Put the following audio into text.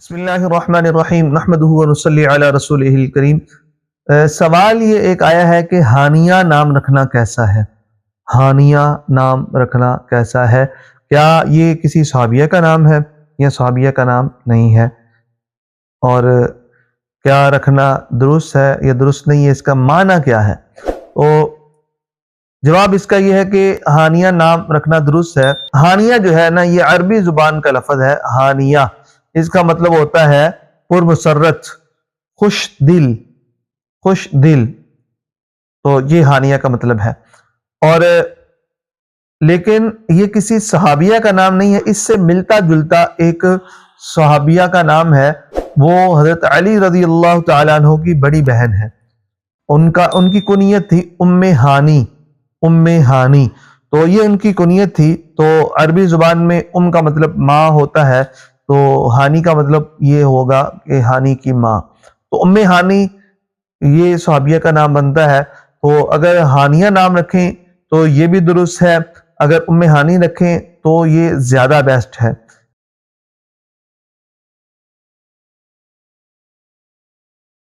بسم اللہ الرحمن الرحیم نحمدہ ونصلی علی رسولہ الکریم۔ سوال یہ ایک آیا ہے کہ ہانیہ نام رکھنا کیسا ہے؟ ہانیہ نام رکھنا کیسا ہے؟ کیا یہ کسی صحابیہ کا نام ہے یا صحابیہ کا نام نہیں ہے؟ اور کیا رکھنا درست ہے یا درست نہیں ہے؟ اس کا معنی کیا ہے؟ تو جواب اس کا یہ ہے کہ ہانیہ نام رکھنا درست ہے۔ ہانیہ جو ہے نا، یہ عربی زبان کا لفظ ہے۔ ہانیہ اس کا مطلب ہوتا ہے پرمسرت، خوش دل، خوش دل۔ تو یہ ہانیہ کا مطلب ہے، اور لیکن یہ کسی صحابیہ کا نام نہیں ہے۔ اس سے ملتا جلتا ایک صحابیہ کا نام ہے، وہ حضرت علی رضی اللہ تعالیٰ عنہ کی بڑی بہن ہے۔ ان کی کنیت تھی ام ہانی، ام ہانی۔ تو یہ ان کی کنیت تھی۔ تو عربی زبان میں ام کا مطلب ماں ہوتا ہے، تو ہانی کا مطلب یہ ہوگا کہ ہانی کی ماں۔ تو ام ہانی یہ صحابیہ کا نام بنتا ہے۔ تو اگر ہانیہ نام رکھیں تو یہ بھی درست ہے، اگر ام ہانی رکھیں تو یہ زیادہ بیسٹ ہے۔